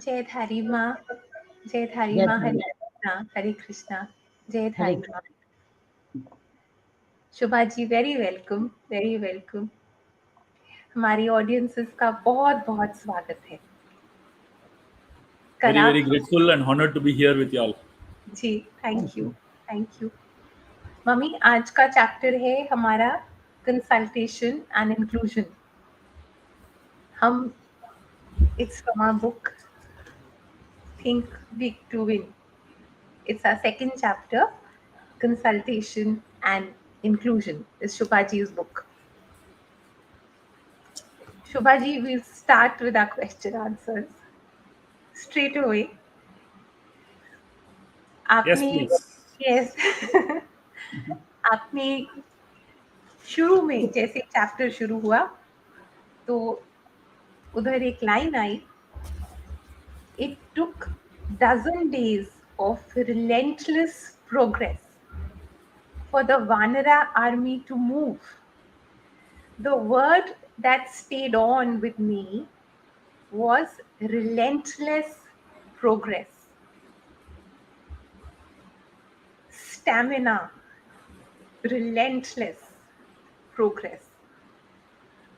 Jai Dhari Ma, Jai Dhari Ma, Hare Krishna, Hare Krishna, Jai Dhari Ma. शुभा जी very welcome, very welcome. हमारी audiences का बहुत बहुत स्वागत है. Very, very grateful and honored to be here with you all. जी, thank you, thank you. Mummy, आज का chapter है हमारा कंसल्टेशन एंड इंक्लूजन. हम it's from our book think big to win. It's our second chapter, Consultation and Inclusion, is Shubhaji's book. Shubhaji, we'll start with our question answers straight away. Yes, please. Yes. आपने शुरू में जैसे chapter शुरू हुआ तो उधर एक line I, It took dozen days of relentless progress for the Vanara army to move. The word that stayed on with me was relentless progress. Stamina, relentless progress.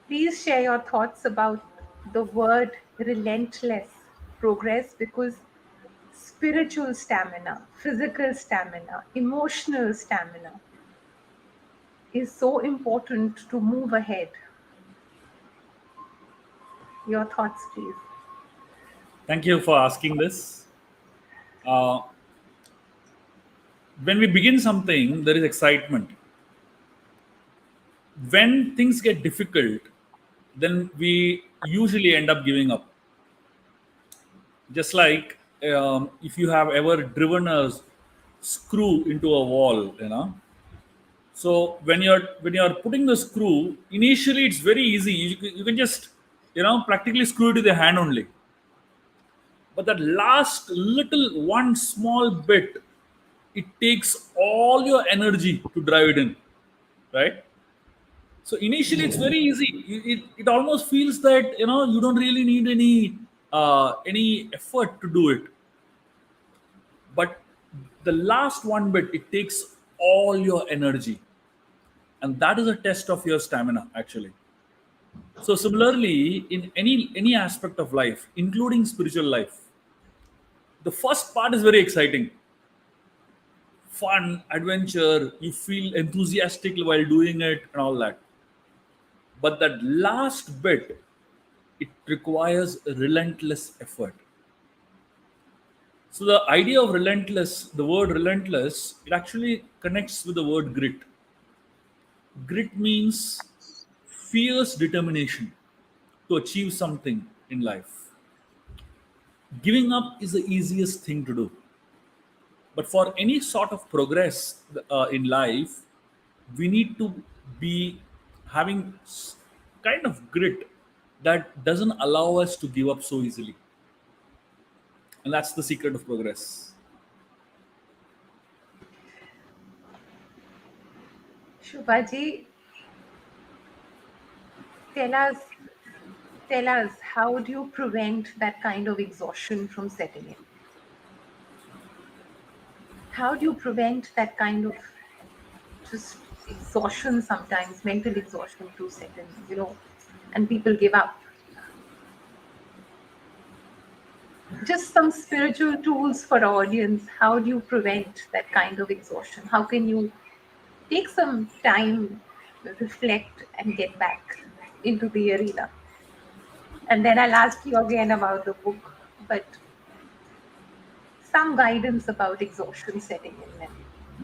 Please share your thoughts about the word relentless progress, because spiritual stamina, physical stamina, emotional stamina is so important to move ahead. Your thoughts, please. Thank you for asking this. When we begin something, there is excitement. When things get difficult, then we usually end up giving up. Just like if you have ever driven a screw into a wall, So when you're putting the screw, initially it's very easy. You can just practically screw it with your hand only. But that last little one small bit, it takes all your energy to drive it in, right? So initially it's very easy. It almost feels that you don't really need any effort to do it. But the last one bit, it takes all your energy, and that is a test of your stamina actually. So similarly, in any aspect of life, including spiritual life, the first part is very exciting, fun, adventure, you feel enthusiastic while doing it and all that. But that last bit, it requires relentless effort. So the idea of relentless, the word relentless, it actually connects with the word grit. Grit means fierce determination to achieve something in life. Giving up is the easiest thing to do. But for any sort of progress in life, we need to be having kind of grit that doesn't allow us to give up so easily. And that's the secret of progress. Shubhaji, tell us, how do you prevent that kind of exhaustion from setting in? How do you prevent that kind of just exhaustion sometimes, mental exhaustion to set in, and people give up? Just some spiritual tools for our audience. How do you prevent that kind of exhaustion? How can you Take some time, reflect, and get back into the arena. And then I'll ask you again about the book, but some guidance about exhaustion setting in and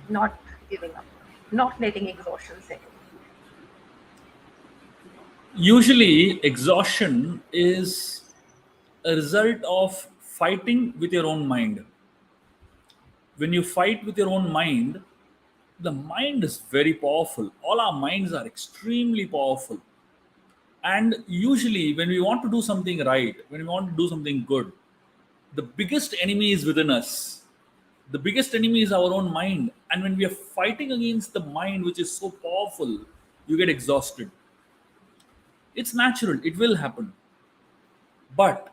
not giving up, not letting exhaustion set in. Usually, exhaustion is a result of fighting with your own mind. When you fight with your own mind, the mind is very powerful. All our minds are extremely powerful. And usually, when we want to do something right, when we want to do something good, the biggest enemy is within us. The biggest enemy is our own mind. And when we are fighting against the mind, which is so powerful, you get exhausted. It's natural, it will happen. But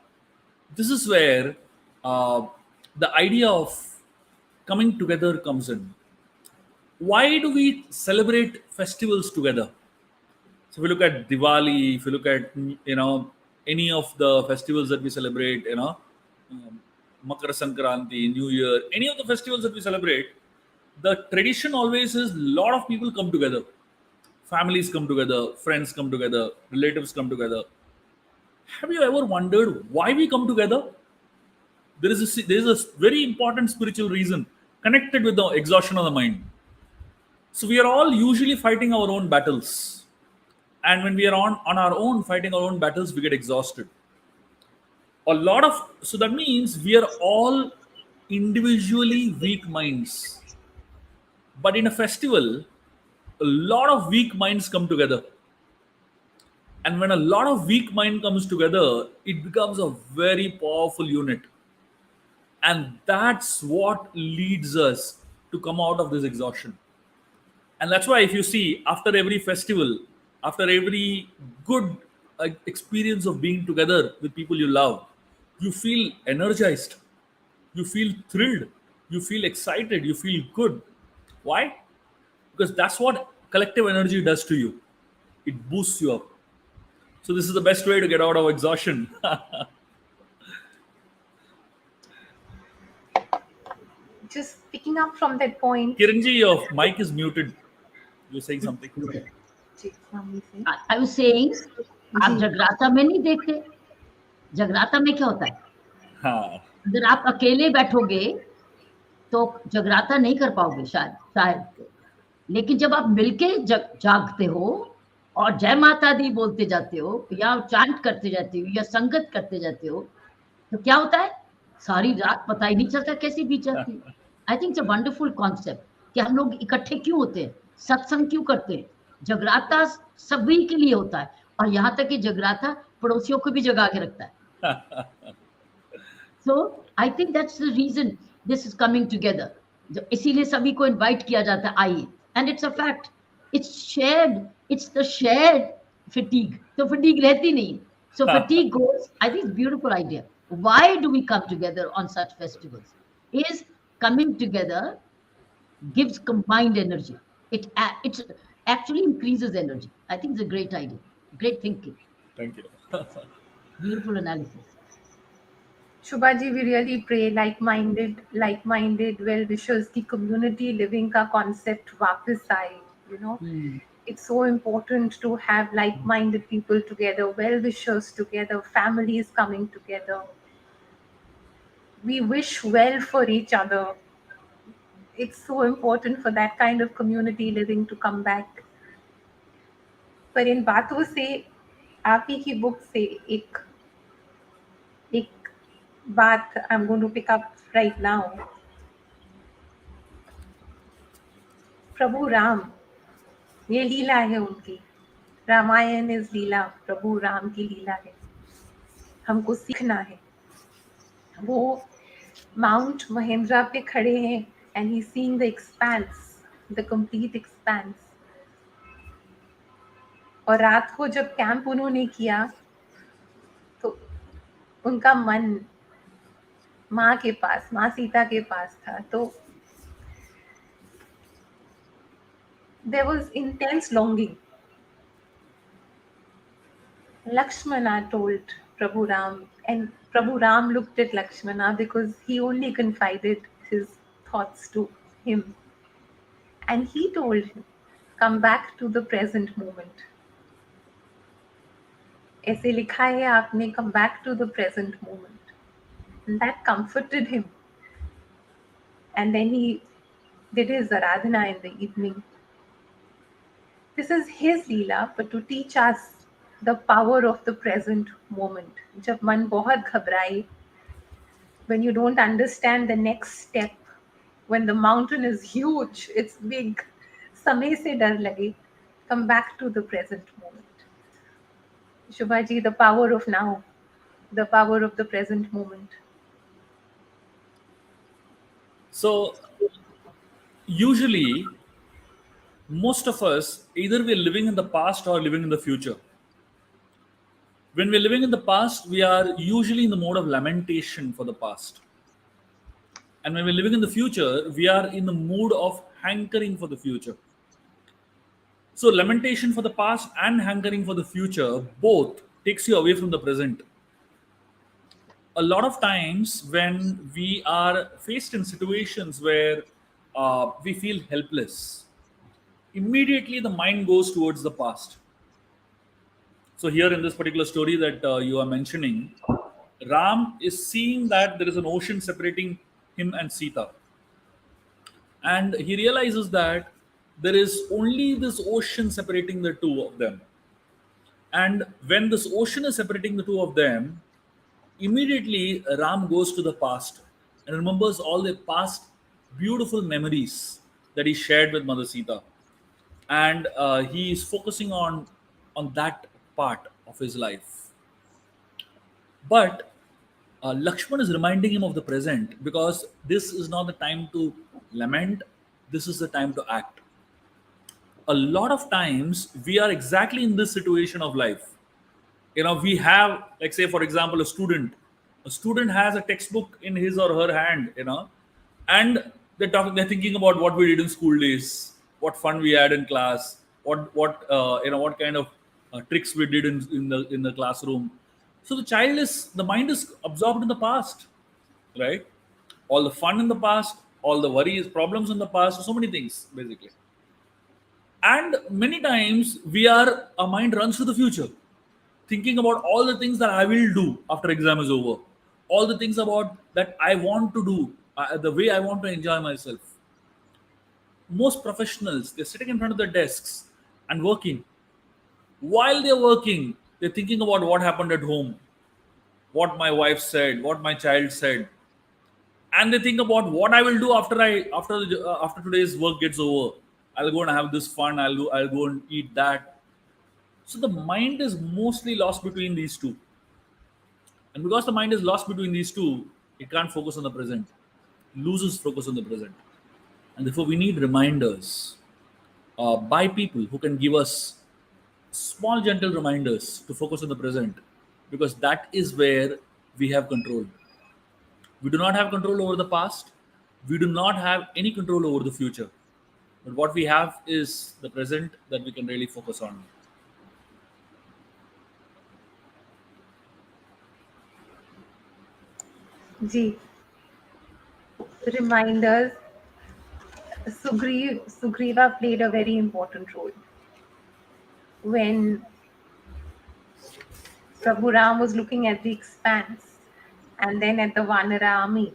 this is where uh, the idea of coming together comes in. Why do we celebrate festivals together? So if you look at Diwali, if you look at any of the festivals that we celebrate, um, Makar Sankranti, New Year, any of the festivals that we celebrate, the tradition always is a lot of people come together. Families come together, friends come together, relatives come together. Have you ever wondered why we come together? There is a very important spiritual reason connected with the exhaustion of the mind. So we are all usually fighting our own battles, and when we are on our own fighting our own battles, we get exhausted. A lot of so that means we are all individually weak minds, but in a festival, a lot of weak minds come together, and when a lot of weak mind comes together, it becomes a very powerful unit. And that's what leads us to come out of this exhaustion. And that's why if you see, after every festival, after every good experience of being together with people you love, you feel energized, you feel thrilled, you feel excited, you feel good. Why? Because that's what collective energy does to you. It boosts you up. So this is the best way to get out of exhaustion. Just picking up from that point, Kiranji, your mic is muted. You're saying something. Okay. जी, mummy से I was saying, आप जी जगराता में नहीं देखते? जगराता में क्या होता है? हाँ. अगर आप अकेले बैठोगे तो जगराता नहीं कर पाओगे शायद। लेकिन जब आप मिलके जागते हो और जय माता दी बोलते जाते हो या चांट करते जाते हो या संगत करते जाते हो, तो क्या होता है? सारी रात पता ही नहीं चलता कैसे बीत जाती है। I think it's a wonderful concept कि हम लोग इकट्ठे क्यों होते हैं, सत्संग क्यों करते हैं। जगराता सभी के लिए होता है, और यहाँ तक कि जगराता पड़ोसियों को भी जगा के रखता है। So I think that's the reason this is coming together. इसीलिए सभी को इनवाइट किया जाता है, आइए। And it's a fact. It's shared. It's the shared fatigue. तो fatigue रहती नहीं। So fatigue goes. I think it's a beautiful idea. Why do we come together on such festivals? Is coming together gives combined energy. It actually increases energy. I think it's a great idea. Great thinking. Thank you. Beautiful analysis. Shubha ji, we really pray like-minded well-wishers की community living का concept वापस आए, you know. It's so important to have like-minded people together, well-wishers together, families coming together. We wish well for each other. It's so important for that kind of community living to come back. पर इन बातों से, आप ही की book से एक बात I'm going to pick up right now. प्रभु राम, ये लीला है उनकी। रामायण इज लीला, प्रभु राम की लीला है, हमको सीखना है। वो माउंट महेंद्रा पे खड़े हैं and he's seeing the expanse, the complete expanse. और रात को जब कैंप उन्होंने किया तो उनका मन माँ के पास, माँ सीता के पास था। तो there was intense longing. Lakshmana told Prabhu Ram, and Prabhu Ram looked at Lakshmana because he only confided his thoughts to him. And he told him, come back to the present moment. ऐसे लिखा है आपने, come back to the present moment. And that comforted him. And then he did his aradhana in the evening. This is his leela, but to teach us the power of the present moment. जब मन बहुत घबराए, when you don't understand the next step, when the mountain is huge, it's big, समय से डर लगे, come back to the present moment. Shubha ji, the power of now, the power of the present moment. So, usually, most of us either we're living in the past or living in the future. When we're living in the past, we are usually in the mode of lamentation for the past. And when we're living in the future, we are in the mood of hankering for the future. So, lamentation for the past and hankering for the future both takes you away from the present. A lot of times, when we are faced in situations where we feel helpless, immediately the mind goes towards the past. So, here in this particular story that you are mentioning, Ram is seeing that there is an ocean separating him and Sita. And he realizes that there is only this ocean separating the two of them. And when this ocean is separating the two of them, immediately Ram goes to the past and remembers all the past beautiful memories that he shared with Mother Sita. And he is focusing on that part of his life. But Lakshman is reminding him of the present because this is not the time to lament, this is the time to act. A lot of times we are exactly in this situation of life. We have, like, say, for example, a student has a textbook in his or her hand, and they're thinking about what we did in school days, what fun we had in class, what kind of tricks we did in the classroom. So the mind is absorbed in the past, right? All the fun in the past, all the worries, problems in the past, so many things basically. And many times our mind runs to the future, thinking about all the things that I will do after exam is over, all the things about that I want to do, the way I want to enjoy myself. Most professionals, they're sitting in front of their desks and working. While they're working, they're thinking about what happened at home, what my wife said, what my child said, and they think about what I will do after today's work gets over. I'll go and have this fun. I'll go and eat that. So the mind is mostly lost between these two. And because the mind is lost between these two, it can't focus on the present, loses focus on the present. And therefore, we need reminders by people who can give us small, gentle reminders to focus on the present, because that is where we have control. We do not have control over the past, we do not have any control over the future. But what we have is the present that we can really focus on. Ji, reminders. Sugriva played a very important role. When Prabhu Ram was looking at the expanse and then at the Vanara army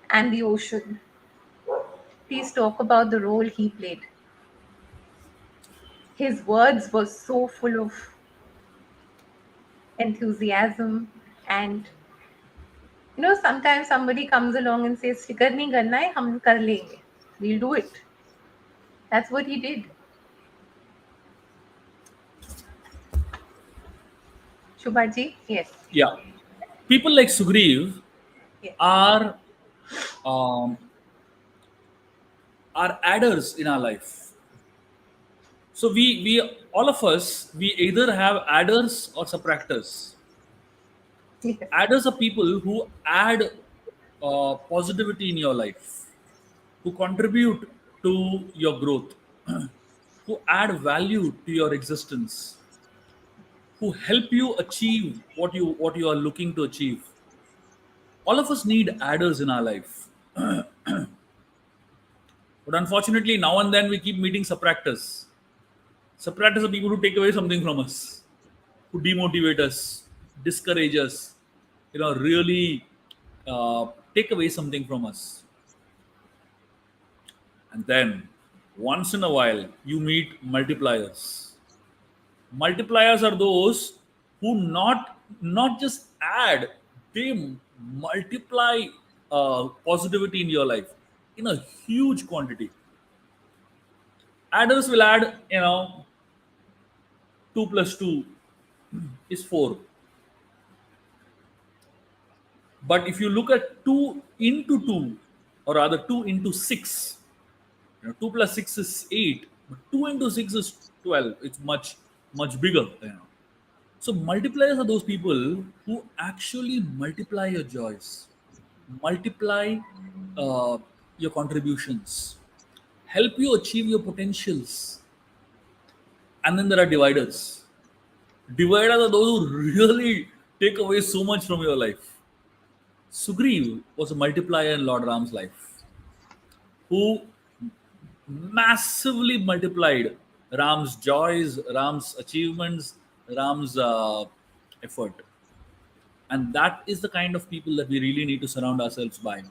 and the ocean, please talk about the role he played. His words were so full of enthusiasm, and sometimes somebody comes along and says, "Fikar nahi karna hai, hum kar lenge. We'll do it." That's what he did. Shubha ji, yes. Yeah. People like Sugriv Yes. are um, are adders in our life. So we all of us, we either have adders or subtractors. Yes. Adders are people who add positivity in your life, who contribute to your growth, who add value to your existence, who help you achieve what you are looking to achieve. All of us need adders in our life. But unfortunately, now and then we keep meeting subtractors. Subtractors are people who take away something from us, who demotivate us, discourage us, really take away something from us. And then once in a while, you meet multipliers. Multipliers are those who not just add, they multiply positivity in your life in a huge quantity. Adders will add, 2 plus 2 is 4. But if you look at 2 into 2, or rather 2 into 6, 2 plus 6 is 8, but 2 into 6 is 12. It's much, much bigger. So multipliers are those people who actually multiply your joys, multiply uh, your contributions, help you achieve your potentials. And then there are dividers. Dividers are those who really take away so much from your life. Sugriv was a multiplier in Lord Ram's life, who massively multiplied Ram's joys, Ram's achievements, Ram's effort. And that is the kind of people that we really need to surround ourselves by.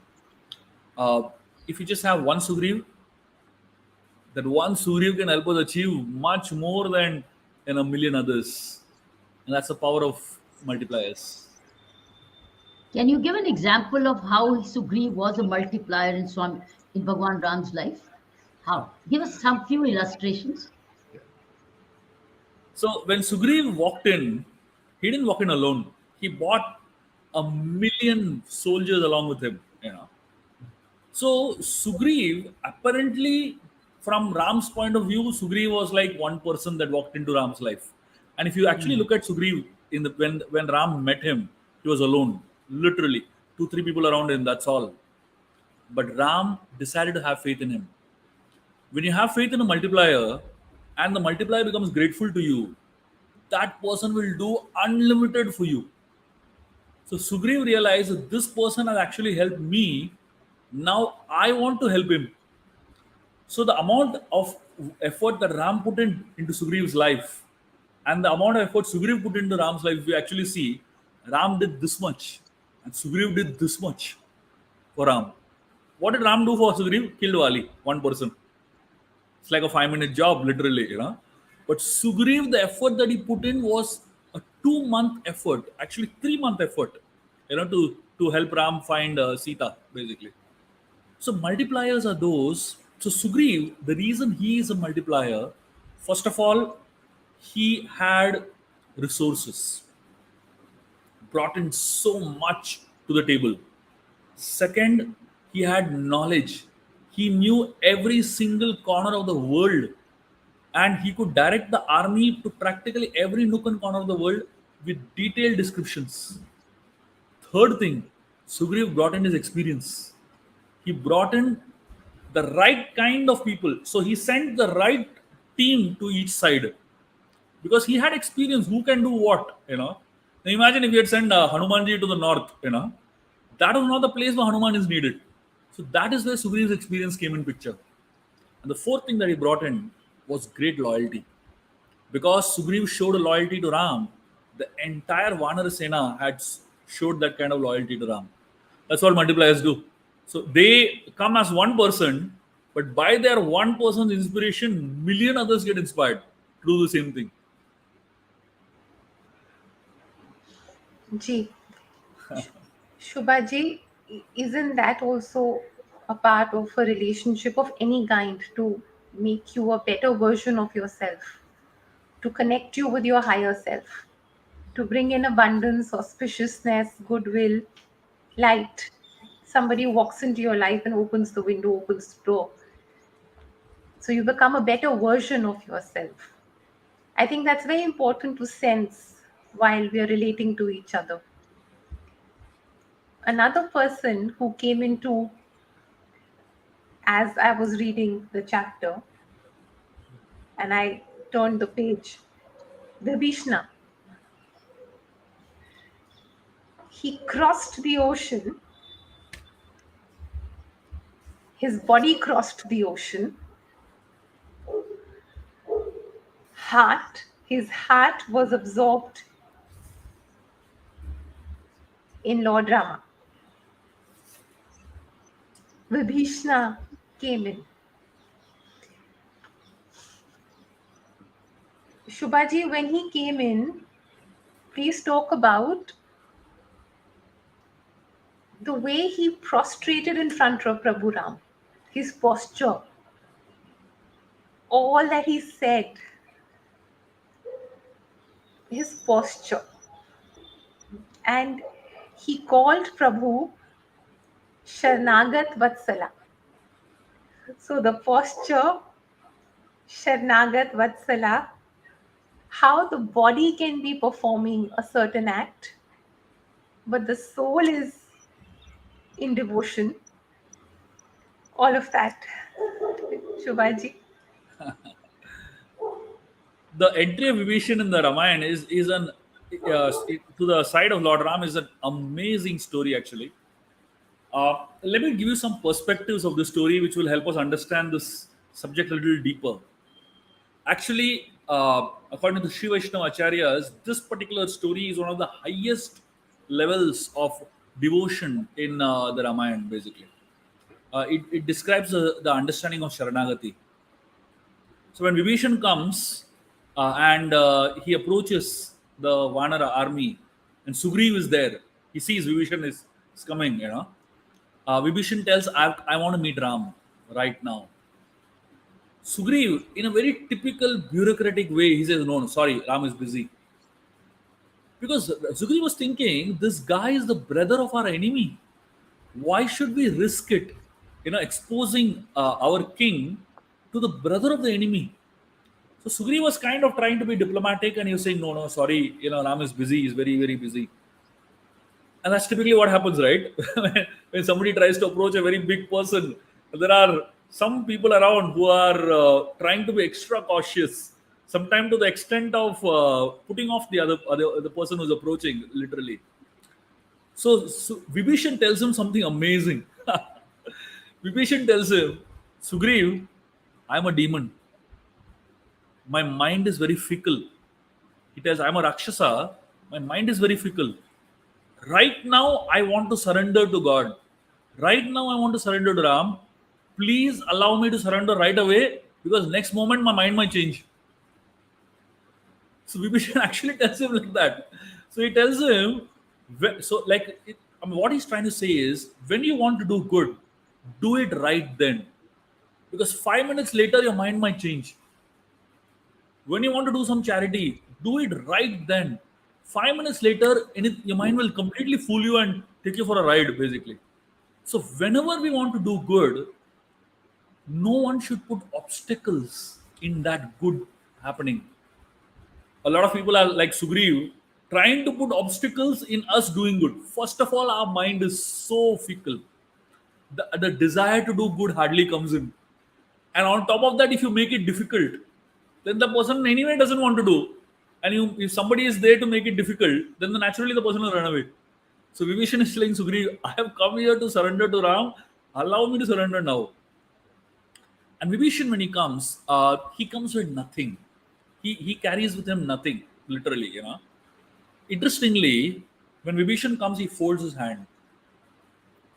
Uh, if you just have one Sugriv, that one Sugriv can help us achieve much more than a million others. And that's the power of multipliers. Can you give an example of how Sugriv was a multiplier in Bhagwan Ram's life? How? Give us some few illustrations. So when Sugriv walked in, he didn't walk in alone. He brought a million soldiers along with him. So Sugriv, apparently, from Ram's point of view, Sugriv was like one person that walked into Ram's life. And if you actually Mm. look at Sugriv in the when Ram met him, he was alone, literally 2 3 people around him. That's all. But Ram decided to have faith in him. When you have faith in a multiplier, and the multiplier becomes grateful to you, that person will do unlimited for you. So Sugriv realized that this person has actually helped me. Now I want to help him. So the amount of effort that Ram put into Sugriv's life and the amount of effort Sugriv put into Ram's life, we actually see Ram did this much and Sugriv did this much for Ram. What did Ram do for Sugriv? Killed Wali, one person. It's like a 5 minute job, literally. But Sugriv, the effort that he put in was a 2 month effort, actually 3 month effort, to help Ram find Sita, basically. So multipliers are those. So Sugriv, the reason he is a multiplier, first of all, he had resources, brought in so much to the table. Second, he had knowledge. He knew every single corner of the world, and he could direct the army to practically every nook and corner of the world with detailed descriptions. Third thing, Sugriv brought in his experience. He brought in the right kind of people. So he sent the right team to each side because he had experience who can do what. Now imagine if you had sent Hanumanji to the north. That was not the place where Hanuman is needed. So that is where Sugriv's experience came in picture. And the fourth thing that he brought in was great loyalty. Because Sugriv showed a loyalty to Ram, the entire Vanar Sena had showed that kind of loyalty to Ram. That's what multipliers do. So they come as one person, but by their one person's inspiration, million others get inspired to do the same thing. Ji, Shubha ji, isn't that also a part of a relationship of any kind to make you a better version of yourself, to connect you with your higher self, to bring in abundance, auspiciousness, goodwill, light? Somebody walks into your life and opens the window, opens the door. So you become a better version of yourself. I think that's very important to sense while we are relating to each other. Another person who came into, as I was reading the chapter and I turned the page, Vibhishna. He crossed the ocean His body crossed the ocean. His heart was absorbed in Lord Rama. Vibhishna came in. Shubhaji, when he came in, please talk about the way he prostrated in front of Prabhu Ram, his posture, all that he said, his posture. And he called Prabhu Sharnagat Vatsala. So the posture, Sharnagat Vatsala, how the body can be performing a certain act, but the soul is in devotion. All of that. Shubhaji. The entry of Vibhishan in the Ramayan is an to the side of Lord Ram is an amazing story actually. Let me give you some perspectives of the story which will help us understand this subject a little deeper. Actually, according to Sri Vaishnava Acharyas, this particular story is one of the highest levels of devotion in the Ramayana, basically. It describes the understanding of Sharanagati. So when Vibhishan comes and he approaches the Vanara army, and Sugriva is there, he sees Vibhishan is coming, you know. Vibhishan tells, I want to meet Ram right now. Sugriv, in a very typical bureaucratic way, he says, no, sorry, Ram is busy. Because Sugriv was thinking, this guy is the brother of our enemy. Why should we risk it? You know, exposing our king to the brother of the enemy. So Sugriv was kind of trying to be diplomatic and he was saying, no, sorry, you know, Ram is busy, he's very, very busy. And that's typically what happens, right? When somebody tries to approach a very big person, there are some people around who are trying to be extra cautious, sometimes to the extent of putting off the person who's approaching, literally. So Vibhishan tells him something amazing. Vibhishan tells him, Sugriv, I'm a demon. My mind is very fickle. He tells, I'm a Rakshasa. My mind is very fickle. Right now, I want to surrender to God. Right now, I want to surrender to Ram. Please allow me to surrender right away because next moment my mind might change. So Vibhishan actually tells him like that. So he tells him, what he's trying to say is, when you want to do good, do it right then. Because 5 minutes later, your mind might change. When you want to do some charity, do it right then. 5 minutes later, your mind will completely fool you and take you for a ride, basically. So, whenever we want to do good, no one should put obstacles in that good happening. A lot of people are like Sugriv, trying to put obstacles in us doing good. First of all, our mind is so fickle. The desire to do good hardly comes in. And on top of that, if you make it difficult, then the person anyway doesn't want to do. And if somebody is there to make it difficult, then naturally the person will run away. So Vibhishan is telling Sugriva, I have come here to surrender to Ram. Allow me to surrender now. And Vibhishan, when he comes with nothing. He carries with him nothing, literally, you know. Interestingly, when Vibhishan comes, he folds his hand.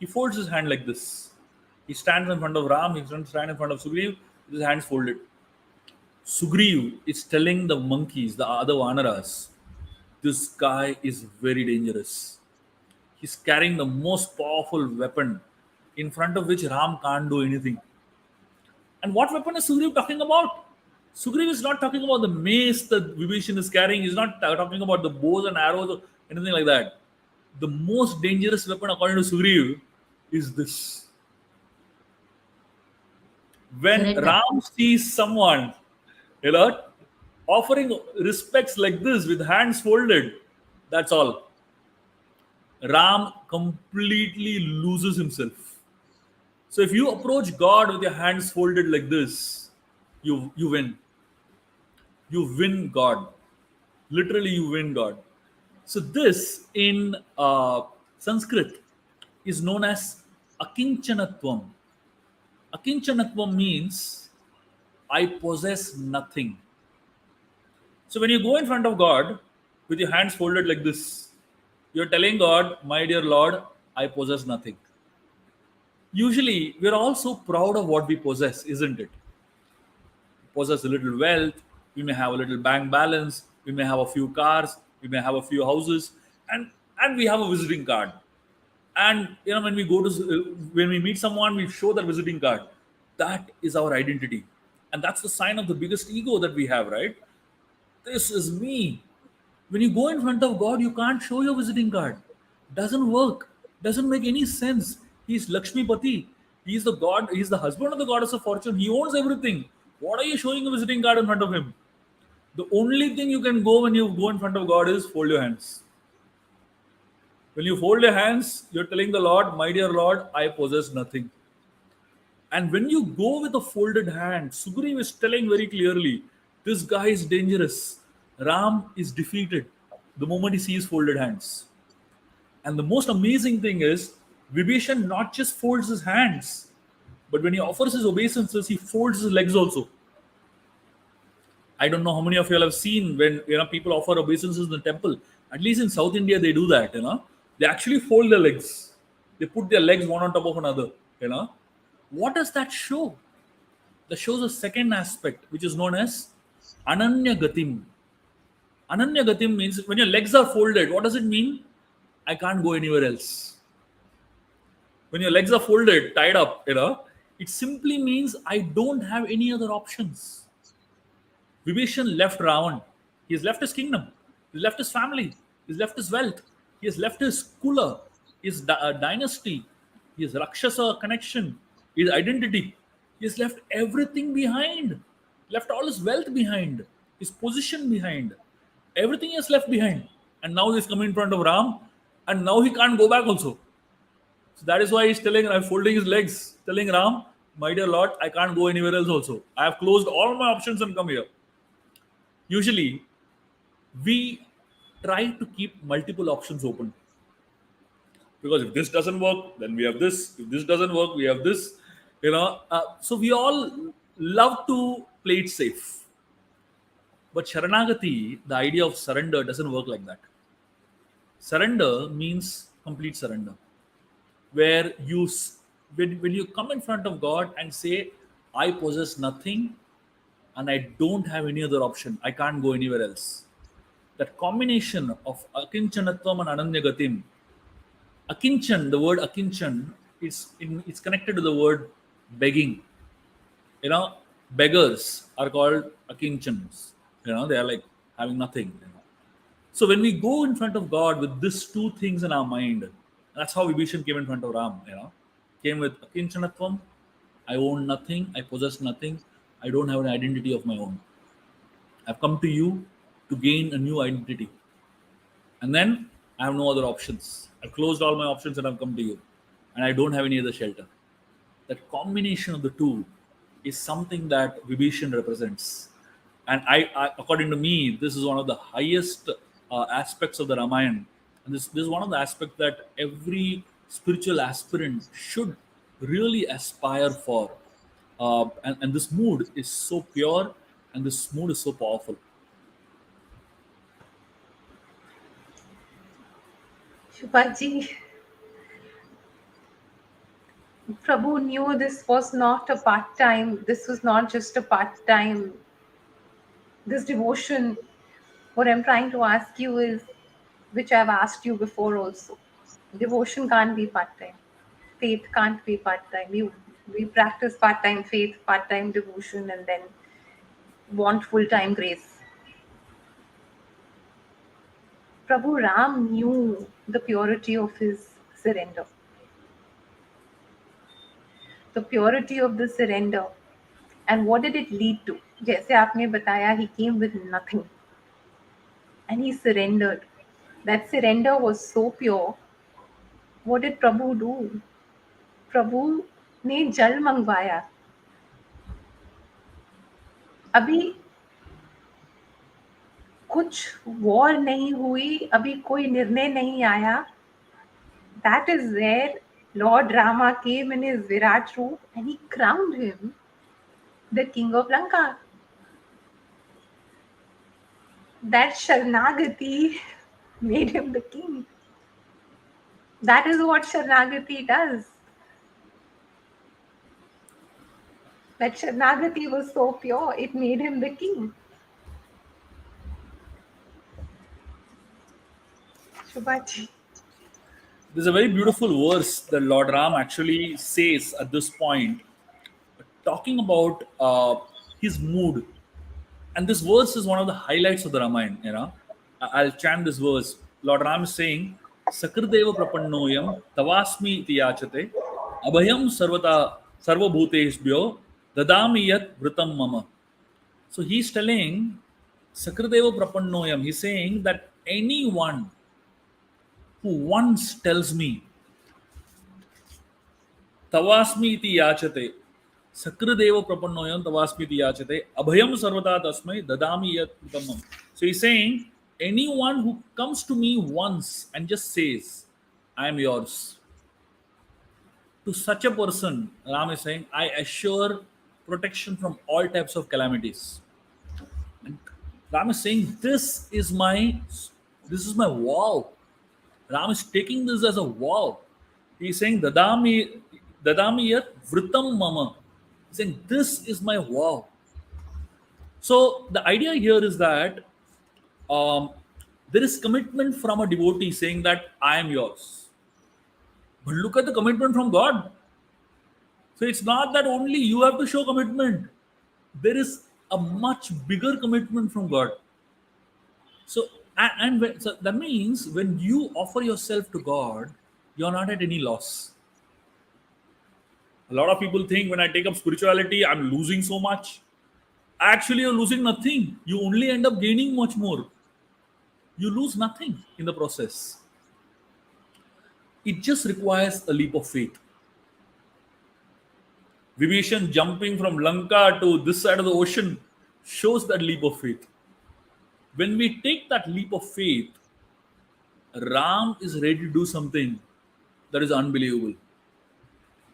He folds his hand like this. He stands in front of Ram, he stands in front of Sugriva, with his hands folded. Sugriva is telling the monkeys, the other Vanaras, this guy is very dangerous. He's carrying the most powerful weapon in front of which Ram can't do anything. And what weapon is Sugriva talking about? Sugriva is not talking about the mace that Vibhishan is carrying. He's not talking about the bows and arrows or anything like that. The most dangerous weapon, according to Sugriva, is this. When Surrender. Ram sees someone, you know, offering respects like this with hands folded, that's all. Ram completely loses himself. So if you approach God with your hands folded like this, you win. You win God. Literally, you win God. So this in Sanskrit is known as akinchanatvam. Akinchanatvam means I possess nothing. So when you go in front of God with your hands folded like this, you're telling God, my dear Lord, I possess nothing. Usually, we're all so proud of what we possess, isn't it? Possess a little wealth, we may have a little bank balance, we may have a few cars, we may have a few houses, and we have a visiting card. And when we go to when we meet someone, we show that visiting card. That is our identity, and that's the sign of the biggest ego that we have, right? This is me. When you go in front of God, you can't show your visiting card. Doesn't work. Doesn't make any sense. He's Lakshmi Pati. He's the god. He's the husband of the goddess of fortune. He owns everything. What are you showing a visiting card in front of him? The only thing you can go when you go in front of God is fold your hands. When you fold your hands, you're telling the Lord, my dear Lord, I possess nothing. And when you go with a folded hand, Sugriva is telling very clearly, this guy is dangerous. Ram is defeated the moment he sees folded hands. And the most amazing thing is, Vibhishan not just folds his hands, but when he offers his obeisances, he folds his legs also. I don't know how many of you all have seen when people offer obeisances in the temple. At least in South India, they do that. They actually fold their legs. They put their legs one on top of another. What does that show? That shows a second aspect, which is known as Ananya Gatim. Ananya Gatim means when your legs are folded, what does it mean? I can't go anywhere else. When your legs are folded, tied up, it simply means I don't have any other options. Vibhishan left Ravan. He has left his kingdom. He's left his family. He's left his wealth. He has left his kula, his dynasty, his Rakshasa connection, his identity. He has left everything behind. Left all his wealth behind, his position behind. Everything he has left behind. And now he's coming in front of Ram. And now he can't go back also. So that is why he's folding his legs, telling Ram, my dear Lord, I can't go anywhere else also. I have closed all my options and come here. Usually, we try to keep multiple options open. Because if this doesn't work, then we have this. If this doesn't work, we have this. So we all love to play it safe. But Sharanagati, the idea of surrender, doesn't work like that. Surrender means complete surrender, where when you come in front of God and say, I possess nothing and I don't have any other option, I can't go anywhere else. That combination of Akinchanatvam and Ananyagatim. Akinchan, the word Akinchan, it's connected to the word begging. Beggars are called Akinchans. They are like having nothing. So when we go in front of God with these two things in our mind, that's how Vibhishan came in front of Ram. Came with Akinchanatvam. I own nothing. I possess nothing. I don't have an identity of my own. I've come to you to gain a new identity. And then I have no other options. I've closed all my options and I've come to you. And I don't have any other shelter. That combination of the two is something that Vibhishan represents. And according to me, this is one of the highest aspects of the Ramayan. And this is one of the aspects that every spiritual aspirant should really aspire for. And this mood is so pure and this mood is so powerful. Shubhaji, Prabhu knew this was not a part-time. This was not just a part-time. This devotion, what I'm trying to ask you is, which I've asked you before also. Devotion can't be part-time. Faith can't be part-time. We practice part-time faith, part-time devotion, and then want full-time grace. Prabhu Ram knew the purity of his surrender. The purity of the surrender. And what did it lead to? जैसे आपने बताया, he came with nothing. And he surrendered. That surrender was so pure. What did Prabhu do? Prabhu ने जल मंगवाया. अभी कुछ war नहीं हुई, अभी कोई निर्णय नहीं आया. That is where Lord Rama came in his Virat roop and he crowned him the king of Lanka. That Sharanagati made him the king. That is what Sharanagati does. That Sharanagati was so pure, it made him the king. Shubhaji. There's a very beautiful verse that Lord Ram actually says at this point, talking about his mood. And this verse is one of the highlights of the Ramayan. I'll chant this verse. Lord Ram is saying, Sakrideva prapannoyam tavasmi iti yachate abhayam sarvabhuteshbhyo dadami yat vritam mama. So he's telling Sakrideva prapannoyam, he's saying that anyone who once tells me tavasmi iti yachate Sakrideva prapannoyam tavasmi iti yachate abhayam sarvata tasmai dadami yat vritam. So he's saying anyone who comes to me once and just says, I am yours. To such a person, Ram is saying, I assure protection from all types of calamities. And Ram is saying, this is my vow. Ram is taking this as a vow. He's saying, Dadami yat vritam mama. He's saying, this is my vow. So the idea here is that there is commitment from a devotee saying that I am yours. But look at the commitment from God. So it's not that only you have to show commitment. There is a much bigger commitment from God. So so that means when you offer yourself to God, you're not at any loss. A lot of people think when I take up spirituality, I'm losing so much. Actually, you're losing nothing. You only end up gaining much more. You lose nothing in the process. It just requires a leap of faith. Vibhishan jumping from Lanka to this side of the ocean shows that leap of faith. When we take that leap of faith, Ram is ready to do something that is unbelievable.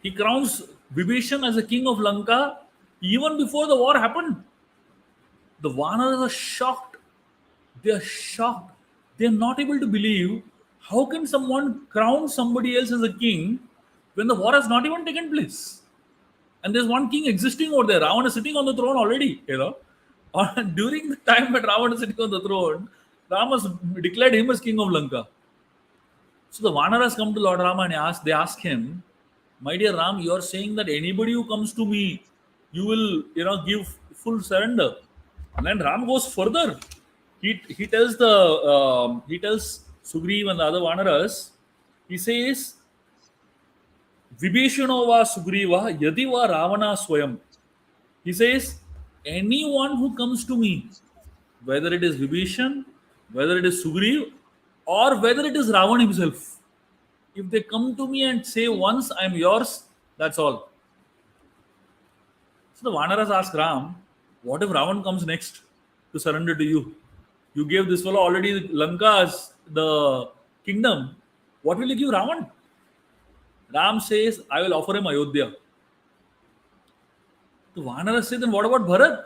He crowns Vibhishan as a king of Lanka even before the war happened. The Vanaras are shocked. They are shocked. They are not able to believe how can someone crown somebody else as a king when the war has not even taken place. And there's one king existing over there. Ravana is sitting on the throne already. During the time that Ravana is sitting on the throne, Rama has declared him as king of Lanka. So the Vanaras come to Lord Rama and they ask him, my dear Ram, you are saying that anybody who comes to me, you will, give full surrender. And then Ram goes further. He tells Sugriva and the other Vanaras, he says, Vibhishano va Sugriva yadi va Ravana swayam. He says, anyone who comes to me, whether it is Vibhishan, whether it is Sugriva, or whether it is Ravan himself, if they come to me and say once I am yours, that's all. So the Vanaras ask Ram, what if Ravan comes next to surrender to you? You gave this fellow already Lanka as the kingdom. What will you give Ravan? Ram says, I will offer him Ayodhya. The Vanaras say, then what about Bharat?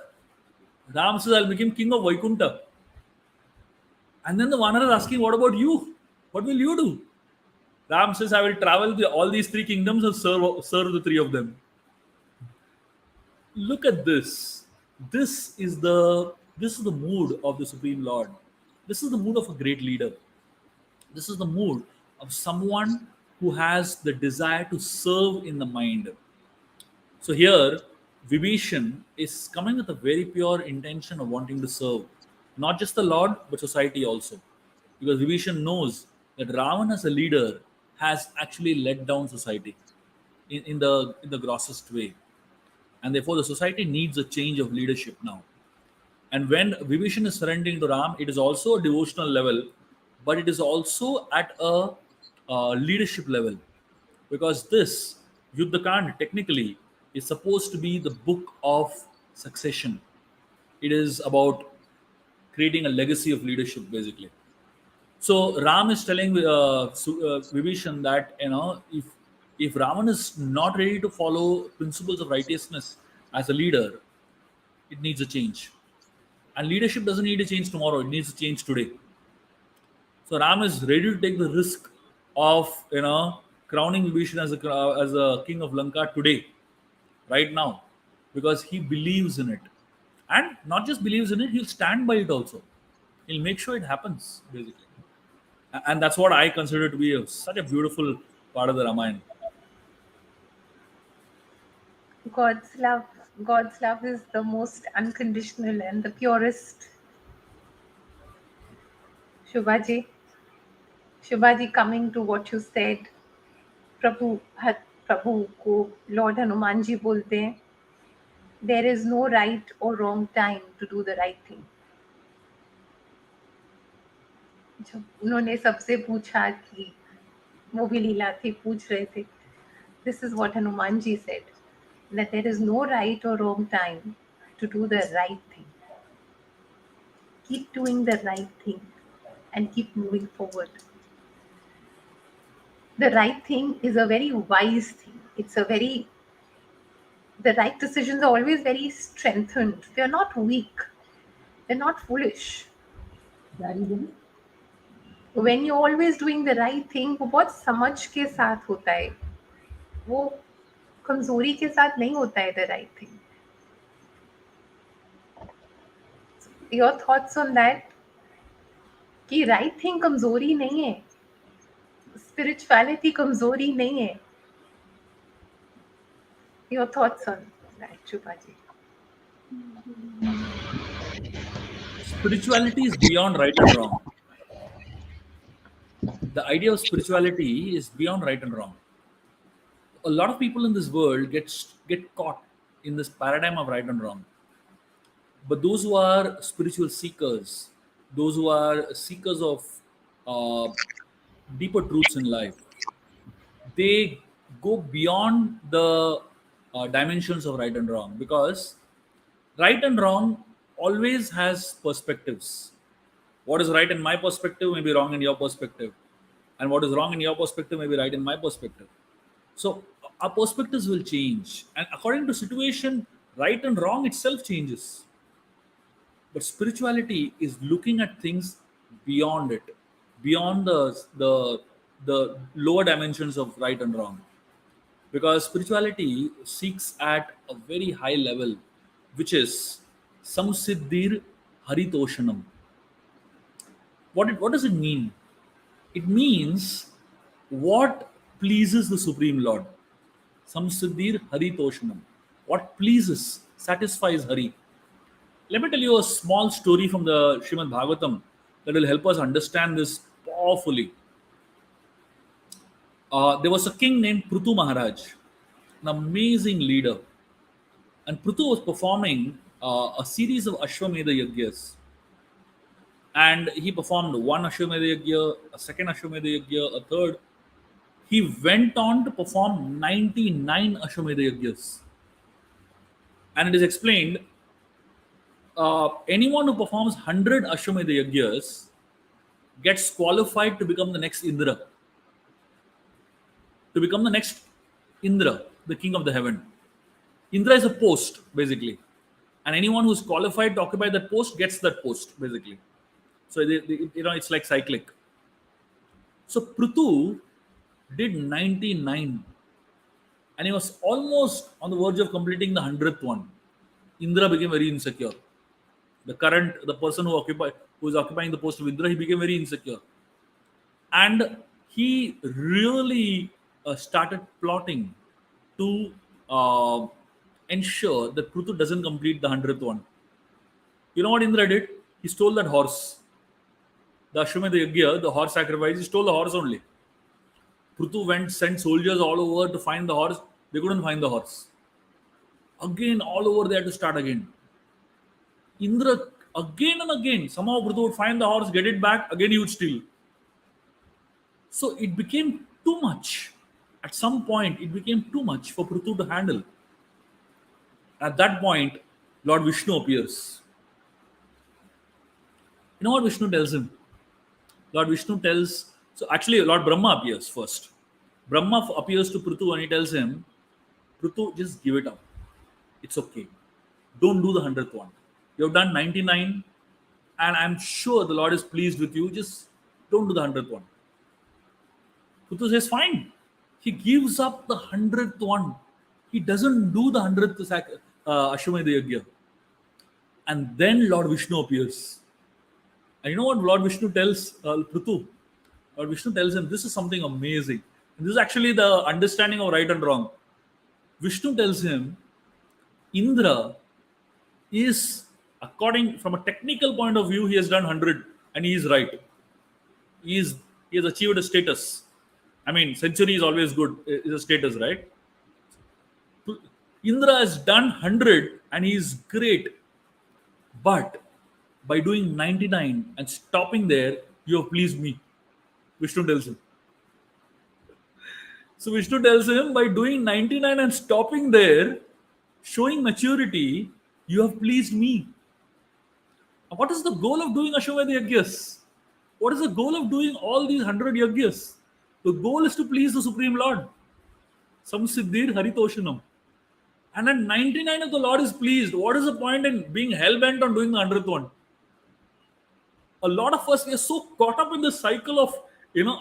Ram says, I'll make him king of Vaikunta. And then the Vanaras asking, what about you? What will you do? Ram says, I will travel all these three kingdoms and serve the three of them. Look at this. This is the mood of the Supreme Lord. This is the mood of a great leader. This is the mood of someone who has the desire to serve in the mind. So here, Vibhishan is coming with a very pure intention of wanting to serve, not just the Lord, but society also. Because Vibhishan knows that Ravan as a leader has actually let down society in the grossest way. And therefore, the society needs a change of leadership now. And when Vibhishan is surrendering to Ram, it is also a devotional level, but it is also at a leadership level. Because this, Yuddhakand, technically, is supposed to be the book of succession. It is about creating a legacy of leadership, basically. So Ram is telling Vibhishan that, if If Ravan is not ready to follow principles of righteousness as a leader, it needs a change. And leadership doesn't need a change tomorrow; it needs a change today. So Ram is ready to take the risk of crowning Vibhishan as a king of Lanka today, right now, because he believes in it, and not just believes in it, he'll stand by it also. He'll make sure it happens basically, and that's what I consider to be such a beautiful part of the Ramayana. God's love, God's love is the most unconditional and the purest. Shubhaji, Shubhaji, coming to what you said, प्रभु प्रभु को Lord Hanuman ji बोलते हैं, there is no right और wrong time to do the right thing. जब उन्होंने सबसे पूछा कि वो भी लीला थी, पूछ रहे थे, this is what Hanuman ji said, that there is no right or wrong time to do the right thing. Keep doing the right thing and keep moving forward. The right thing is a very wise thing. The right decisions are always very strengthened. They're not weak. They're not foolish. When you're always doing the right thing, वो बहुत समझ के साथ होता है, वो कमजोरी के साथ नहीं होता है. The right thing. Your thoughts on that? कि right thing कमजोरी नहीं है, spirituality कमजोरी नहीं है. Your thoughts on that, Shubhaji? Spirituality is beyond right and wrong. The idea of spirituality is beyond right and wrong. A lot of people in this world get caught in this paradigm of right and wrong. But those who are spiritual seekers, those who are seekers of uh, deeper truths in life, they go beyond the dimensions of right and wrong, because right and wrong always has perspectives. What is right in my perspective may be wrong in your perspective, and what is wrong in your perspective may be right in my perspective. So our perspectives will change, and according to situation, right and wrong itself changes. But spirituality is looking at things beyond it, beyond the lower dimensions of right and wrong, because spirituality seeks at a very high level, which is samsiddhir haritoshanam. What does it mean? It means what pleases the Supreme Lord. Samsiddhir haritoshanam. What pleases, satisfies Hari. Let me tell you a small story from the Srimad Bhagavatam that will help us understand this powerfully. There was a king named Prithu Maharaj, an amazing leader. And Prithu was performing a series of Ashwamedha Yagyas. And he performed one Ashwamedha Yagya, a second Ashwamedha Yagya, a third. He went on to perform 99 Ashwamedha Yagyas. And it is explained, anyone who performs 100 Ashwamedha Yagyas gets qualified to become the next Indra. To become the next Indra, the king of the heaven. Indra is a post, basically. And anyone who's qualified to occupy that post gets that post, basically. So, it's like cyclic. So, Prithu did 99. And he was almost on the verge of completing the 100th one. Indra became very insecure. The person who is occupying the post of Indra, he became very insecure. And he really started plotting to ensure that Prithu doesn't complete the 100th one. You know what Indra did? He stole that horse. The Ashwamedha Yagya, the horse sacrifice, he stole the horse only. Prithu sent soldiers all over to find the horse. They couldn't find the horse. Again, all over they had to start again. Indra, again and again, somehow Prithu would find the horse, get it back, again he would steal. So it became too much. At some point, it became too much for Prithu to handle. At that point, Lord Vishnu appears. You know what Vishnu tells him? Lord Brahma appears first. Brahma appears to Prithu and he tells him, Prithu, just give it up. It's okay. Don't do the 100th one. You have done 99, and I'm sure the Lord is pleased with you. Just don't do the 100th one. Prithu says, fine. He gives up the 100th one. He doesn't do the 100th Ashwamedha Yajna. And then Lord Vishnu appears. And you know what Lord Vishnu tells Prithu? Lord Vishnu tells him, this is something amazing. And this is actually the understanding of right and wrong. Vishnu tells him, Indra is, according from a technical point of view, he has done 100 and he is right. He has achieved a status. I mean, century is always good, is a status, right? Indra has done 100 and he is great. But by doing 99 and stopping there, you have pleased me. Vishnu tells him. So Vishnu tells him, by doing 99 and stopping there, showing maturity, you have pleased me. What is the goal of doing Ashwamedha Yajnas? What is the goal of doing all these 100 Yajnas? The goal is to please the Supreme Lord. Samsiddhir Haritoshanam. And at 99, if the Lord is pleased, what is the point in being hell-bent on doing the 100th one? A lot of us, we are so caught up in the cycle of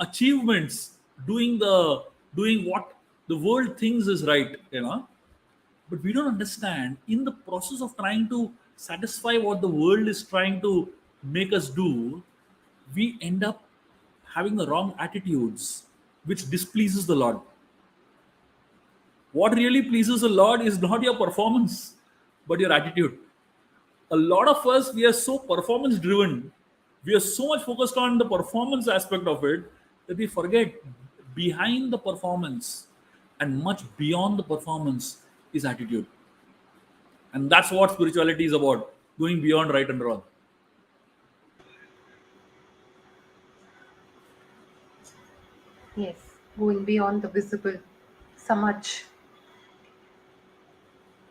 achievements, doing what the world thinks is right, but we don't understand, in the process of trying to satisfy what the world is trying to make us do, we end up having the wrong attitudes, which displeases the Lord. What really pleases the Lord is not your performance, but your attitude. A lot of us, we are so performance driven, we are so much focused on the performance aspect of it, that we forget behind the performance and much beyond the performance is attitude. And that's what spirituality is about, going beyond right and wrong. Yes, going beyond the visible. Samaj.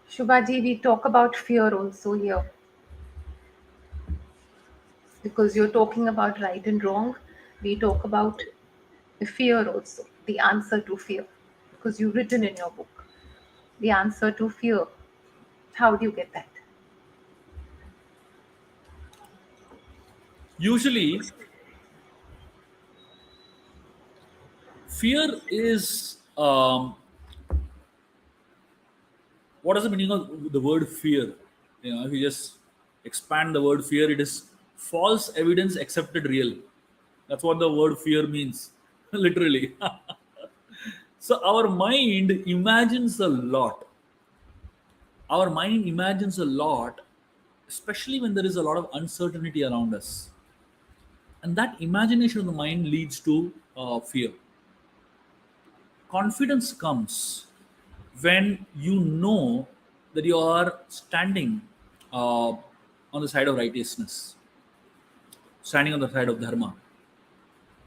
Shubhaji, we talk about fear also here. Because you're talking about right and wrong, we talk about the fear also, the answer to fear. Because you've written in your book, the answer to fear. How do you get that? Usually, fear is what is the meaning of the word fear? If you just expand the word fear, it is false evidence accepted real. That's what the word fear means, literally. So our mind imagines a lot. Our mind imagines a lot, especially when there is a lot of uncertainty around us. And that imagination of the mind leads to fear. Confidence comes when you know that you are standing on the side of righteousness, standing on the side of dharma.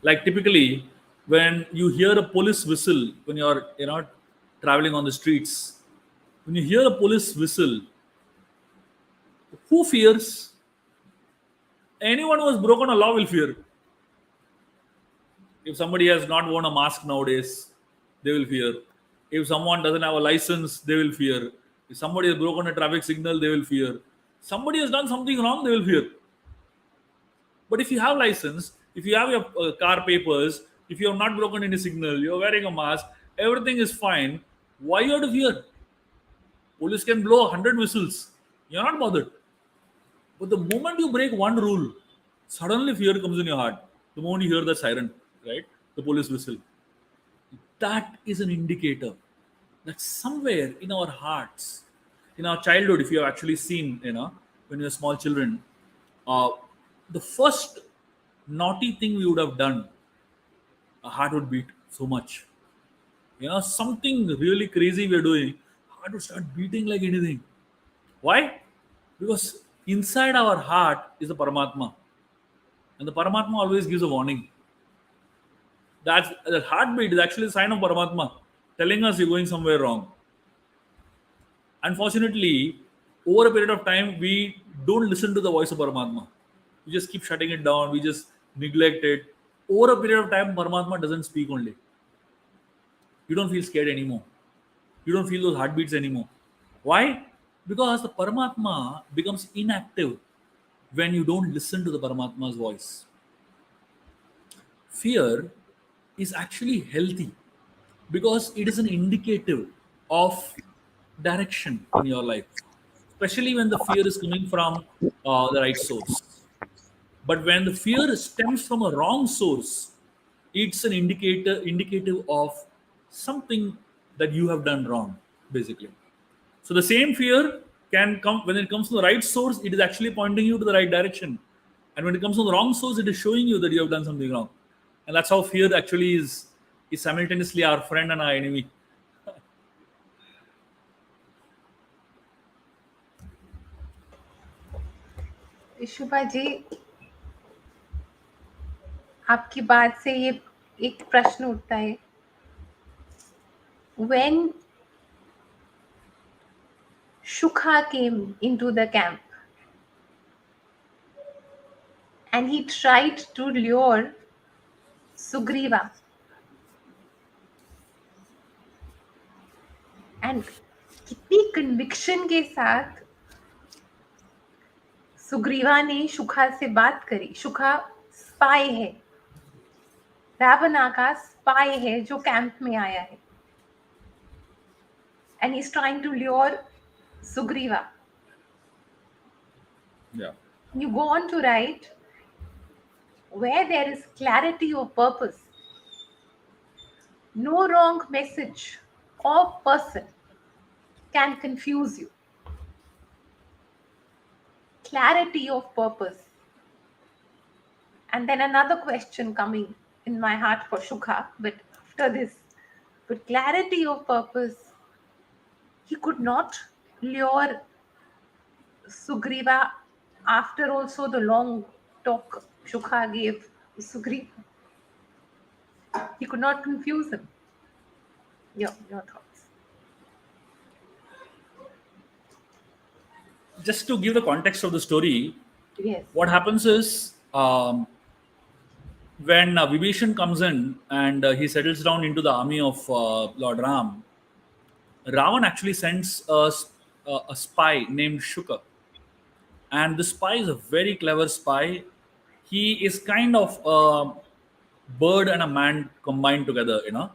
Like typically, when you hear a police whistle, when you're traveling on the streets, when you hear a police whistle, who fears? Anyone who has broken a law will fear. If somebody has not worn a mask nowadays, they will fear. If someone doesn't have a license, they will fear. If somebody has broken a traffic signal, they will fear. Somebody has done something wrong, they will fear. But if you have license, if you have your car papers, if you have not broken any signal, you're wearing a mask, everything is fine, why you have to fear? Police can blow 100 whistles. You're not bothered. But the moment you break one rule, suddenly fear comes in your heart. The moment you hear the siren, right? The police whistle. That is an indicator that somewhere in our hearts, in our childhood, if you have actually seen, when you're small children, the first naughty thing we would have done, our heart would beat so much. Something really crazy we're doing, heart would start beating like anything. Why? Because inside our heart is the Paramatma. And the Paramatma always gives a warning. That heartbeat is actually a sign of Paramatma telling us you're going somewhere wrong. Unfortunately, over a period of time, we don't listen to the voice of Paramatma. We just keep shutting it down. We just neglect it. Over a period of time, Paramatma doesn't speak only. You don't feel scared anymore. You don't feel those heartbeats anymore. Why? Because the Paramatma becomes inactive when you don't listen to the Paramatma's voice. Fear is actually healthy because it is an indicative of direction in your life, especially when the fear is coming from the right source. But when the fear stems from a wrong source, it's an indicative of something that you have done wrong, basically. So the same fear can come when it comes to the right source, it is actually pointing you to the right direction. And when it comes to the wrong source, it is showing you that you have done something wrong. And that's how fear actually is simultaneously our friend and our enemy. शुभा जी, आपकी बात से ये एक प्रश्न उठता है, when Shukha came into the camp and he tried to lure Sugriva, and कितनी conviction के साथ सुग्रीवा ने शुखा से बात करी. शुखा स्पाई है, रावणा का स्पाई है जो कैंप में आया है, and he's trying to lure Sugriva. Yeah. You go on to write, where there is clarity of purpose, no wrong message or person can confuse you. Clarity of purpose. And then another question coming in my heart for Shukha, but after this, but clarity of purpose, he could not lure Sugriva after also the long talk Shukha gave Sugriva. He could not confuse him. Your thoughts. Just to give the context of the story, Yes. what happens is when Vibhishan comes in and he settles down into the army of Lord Ram, Ravan actually sends a spy named Shuka. And the spy is a very clever spy. He is kind of a bird and a man combined together, you know.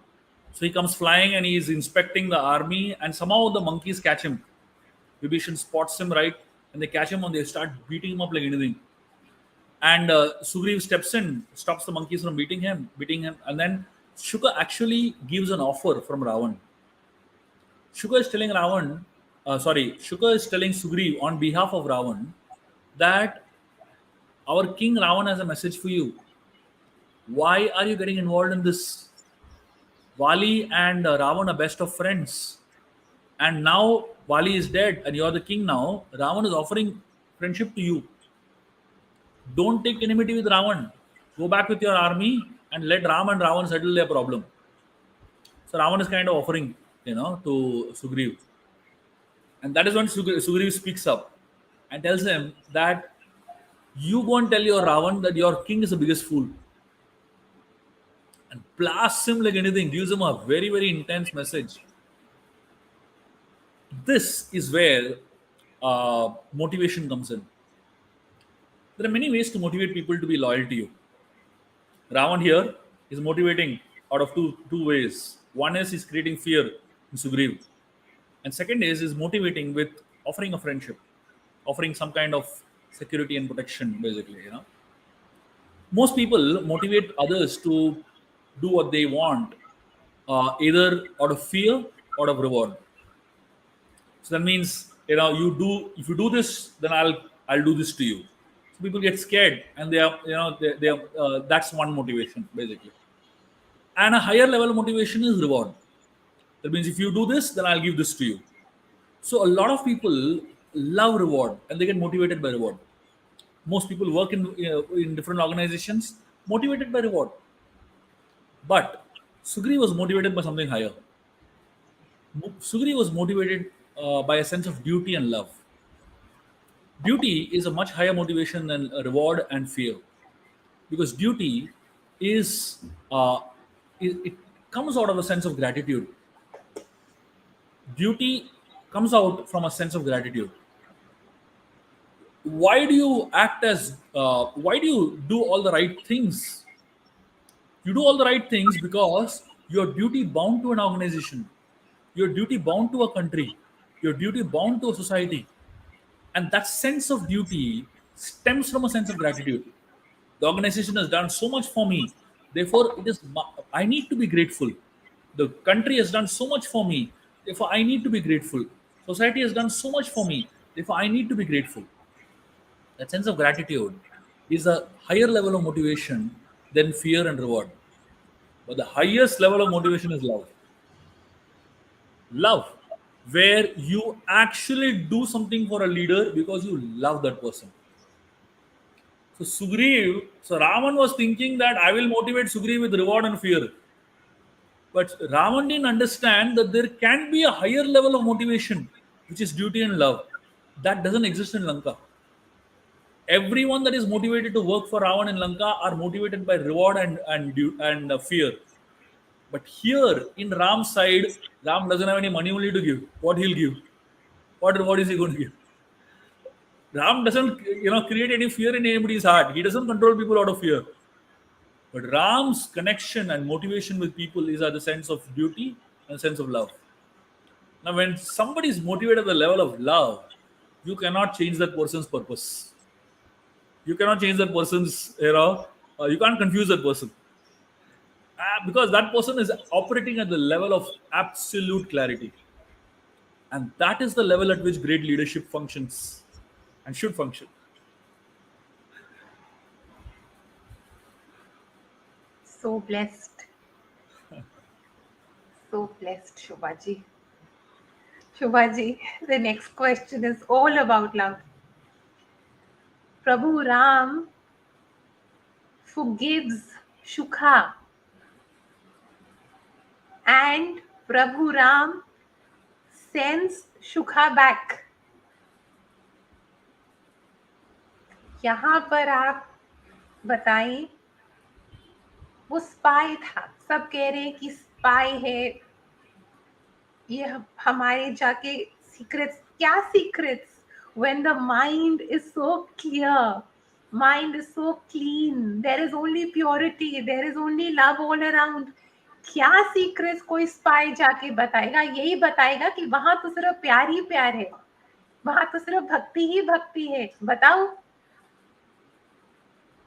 So he comes flying and he is inspecting the army, and somehow the monkeys catch him. Vibhishan spots him, right, and they catch him and they start beating him up like anything. And Sugriv steps in, stops the monkeys from beating him, and then Shuka actually gives an offer from Ravan. Shuka is telling Sugriv on behalf of Ravan that our king Ravan has a message for you. Why are you getting involved in this? Vali and Ravan are best of friends. And now Vali is dead and you're the king now. Ravan is offering friendship to you. Don't take enmity with Ravan. Go back with your army and let Ram and Ravan settle their problem. So Ravan is kind of offering, to Sugriv. And that is when Sugriv speaks up and tells him that you go and tell your Ravan that your king is the biggest fool. And blasts him like anything, gives him a very, very intense message. This is where motivation comes in. There are many ways to motivate people to be loyal to you. Ravan here is motivating out of two ways. One is he's creating fear in Sugriv, and second is he's motivating with offering a friendship, offering some kind of security and protection. Basically, most people motivate others to do what they want, either out of fear or out of reward. So that means you do if you do this, then I'll do this to you. So people get scared, and they are that's one motivation basically. And a higher level motivation is reward. That means if you do this, then I'll give this to you. So a lot of people love reward and they get motivated by reward. Most people work in different organizations motivated by reward. But Sugri was motivated by something higher. Sugri was motivated by a sense of duty and love. Duty is a much higher motivation than reward and fear, because duty is it comes out of a sense of gratitude. Duty comes out from a sense of gratitude. Why do you act as, why do you do all the right things? You do all the right things because you're duty bound to an organization, you're duty bound to a country, you're duty bound to a society. And that sense of duty stems from a sense of gratitude. The organization has done so much for me, therefore I need to be grateful. The country has done so much for me, therefore I need to be grateful. Society has done so much for me, therefore I need to be grateful. That sense of gratitude is a higher level of motivation than fear and reward. But the highest level of motivation is love. Love, where you actually do something for a leader because you love that person. So Raman was thinking that I will motivate Sugriv with reward and fear. But Raman didn't understand that there can be a higher level of motivation, which is duty and love. That doesn't exist in Lanka. Everyone that is motivated to work for Ravan in Lanka are motivated by reward and fear. But here in Ram's side, Ram doesn't have any money only to give. What he'll give? What reward is he going to give? Ram doesn't, create any fear in anybody's heart. He doesn't control people out of fear. But Ram's connection and motivation with people is at the sense of duty and sense of love. Now, when somebody is motivated at the level of love, you cannot change that person's purpose. You cannot change that person's, you can't confuse that person. Because that person is operating at the level of absolute clarity. And that is the level at which great leadership functions and should function. So blessed. So blessed, Shubhaji. Shubhaji, the next question is all about love. Prabhu Ram forgives Shukha, and Prabhu Ram sends Shukha back. यहाँ पर आप बताएं, वो spy था, सब कह रहे हैं कि स्पाई है, ये हमारे जाके सीक्रेट्स, क्या secrets when the mind is so clear, mind is so clean, there is only purity, there is only love all around. क्या सीक्रेट्स कोई स्पाई जाके बताएगा? यही बताएगा कि वहां तो सिर्फ प्यार ही प्यार है, वहां तो सिर्फ भक्ति ही भक्ति है. बताओ.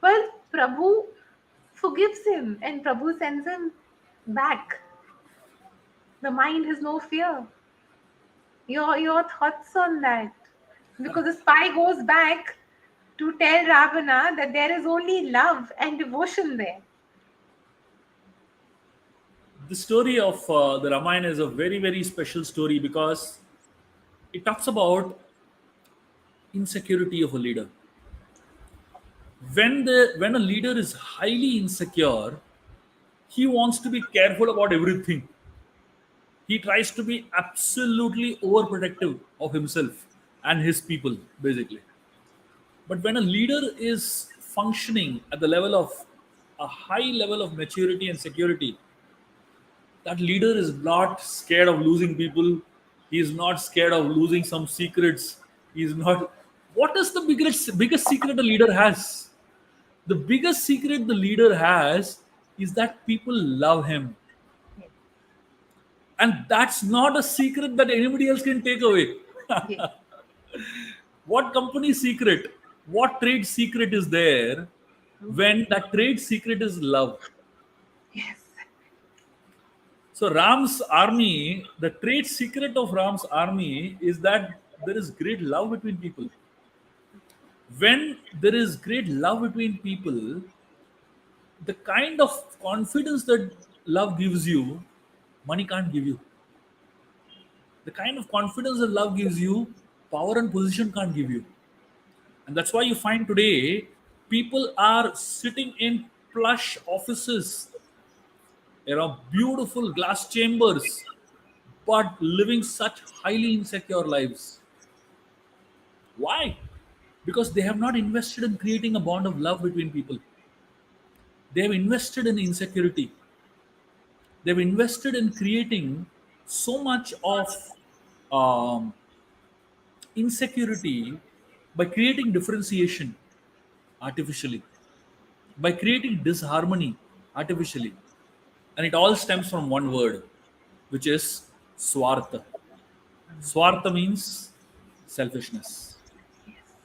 Well, Prabhu forgives him and Prabhu sends him back. The mind has no fear. Your thoughts on that? Because the spy goes back to tell Ravana that there is only love and devotion there. The story of the Ramayana is a very, very special story because it talks about insecurity of a leader. When a leader is highly insecure, he wants to be careful about everything. He tries to be absolutely overprotective of himself and his people, basically. But when a leader is functioning at the level of a high level of maturity and security, that leader is not scared of losing people. He is not scared of losing some secrets. He is not. What is the biggest secret a leader has? The biggest secret the leader has is that people love him. And that's not a secret that anybody else can take away. Yes. What company secret, what trade secret is there when that trade secret is love? Yes. So Ram's army, the trade secret of Ram's army is that there is great love between people. When there is great love between people, the kind of confidence that love gives you, money can't give you. The kind of confidence that love gives you, power and position can't give you. And that's why you find today people are sitting in plush offices, beautiful glass chambers, but living such highly insecure lives. Why? Because they have not invested in creating a bond of love between people. They have invested in insecurity. They've invested in creating so much of um, insecurity by creating differentiation artificially, by creating disharmony artificially. And it all stems from one word, which is swartha. Swartha means selfishness.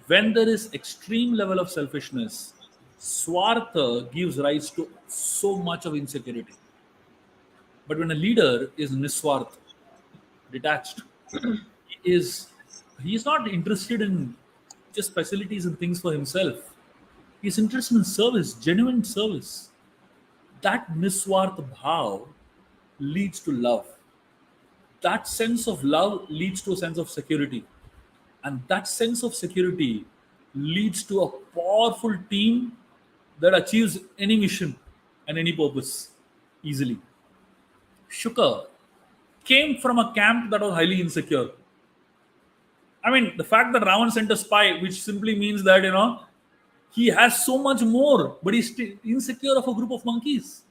When there is extreme level of selfishness, swartha gives rise to so much of insecurity. But when a leader is niswarth, detached, he is he is not interested in just facilities and things for himself. He's interested in service, genuine service. That niswarth bhav leads to love. That sense of love leads to a sense of security. And that sense of security leads to a powerful team that achieves any mission and any purpose easily. Shuka came from a camp that was highly insecure. I mean, the fact that Ravan sent a spy, which simply means that, he has so much more, but he's still insecure of a group of monkeys.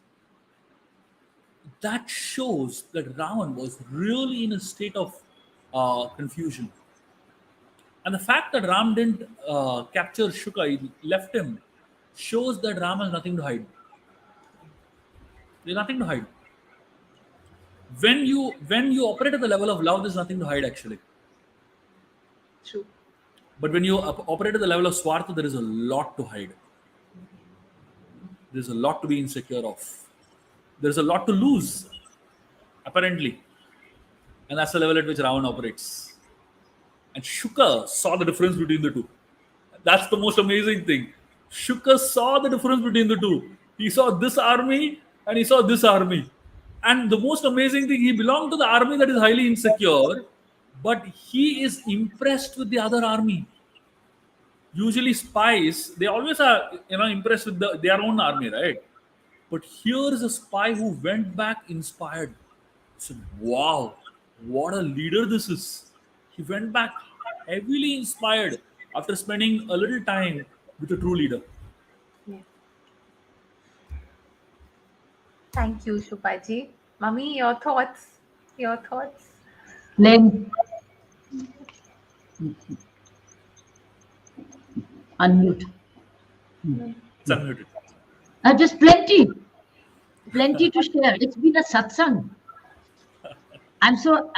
That shows that Ravan was really in a state of confusion. And the fact that Ram didn't capture Shuka, he left him, shows that Ram has nothing to hide. There's nothing to hide. When you operate at the level of love, there's nothing to hide actually. True. But when you operate at the level of swartha, there is a lot to hide. There's a lot to be insecure of. There's a lot to lose, apparently. And that's the level at which Ravan operates. And Shuka saw the difference between the two. That's the most amazing thing. Shuka saw the difference between the two. He saw this army and he saw this army. And the most amazing thing, he belonged to the army that is highly insecure, but he is impressed with the other army. Usually spies, they always are, impressed with their own army, right? But here is a spy who went back inspired. He said, wow, what a leader this is. He went back heavily inspired after spending a little time with a true leader. Yes. Thank you, Shubhaji. Mummy, your thoughts? Your thoughts? Len, unmute. It's unmuted. Just plenty to share. It's been a satsang. I'm so,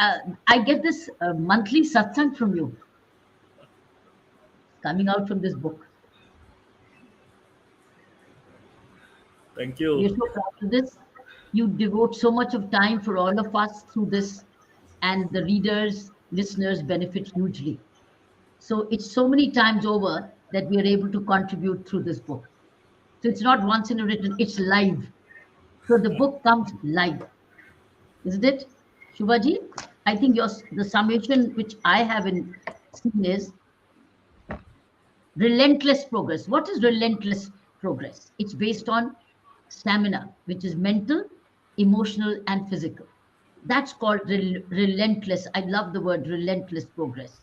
I get this monthly satsang from you, coming out from this book. Thank We're you. so proud of this. You devote so much of time for all of us through this, and the readers, listeners benefit hugely. So it's so many times over that we are able to contribute through this book. So it's not once in a written, it's live. So the book comes live, isn't it, Shubhaji? I think the summation which I have seen is relentless progress. What is relentless progress? It's based on stamina, which is mental, emotional, and physical. That's called relentless. I love the word relentless progress.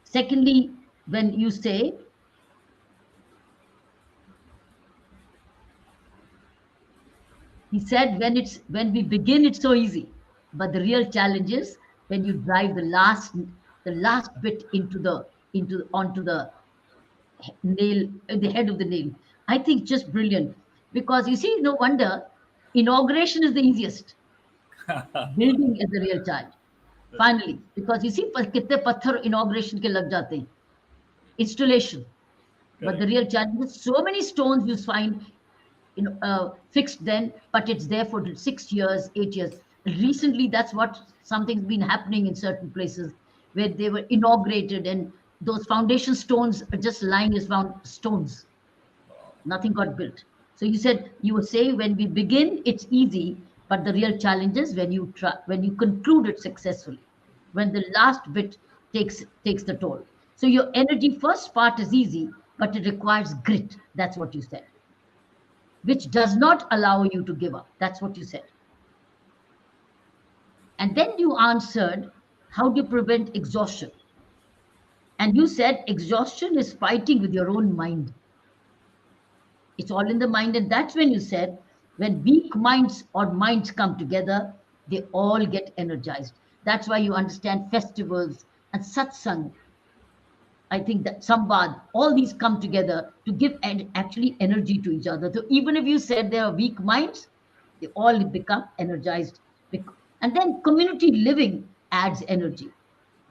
Secondly, when you say, he said, when we begin, it's so easy, but the real challenge is when you drive the last bit onto the nail, the head of the nail. I think just brilliant, because you see, no wonder inauguration is the easiest. Building is the real challenge. Finally, because you see, कितने पत्थर inauguration के लग जाते हैं. Installation, but the real challenge is so many stones you find fixed then, but it's there for 6 years, 8 years. Recently, that's what something's been happening in certain places where they were inaugurated and those foundation stones are just lying as stones. Nothing got built. So you were saying when we begin, it's easy, but the real challenge is when you conclude it successfully, when the last bit takes the toll. So your energy first part is easy, but it requires grit. That's what you said, which does not allow you to give up. That's what you said. And then you answered, how do you prevent exhaustion? And you said exhaustion is fighting with your own mind. It's all in the mind. And that's when you said When weak minds or minds come together, they all get energized. That's why you understand festivals and satsang. I think that Sambad, all these come together to give actually energy to each other. So even if you said there are weak minds, they all become energized. And then community living adds energy.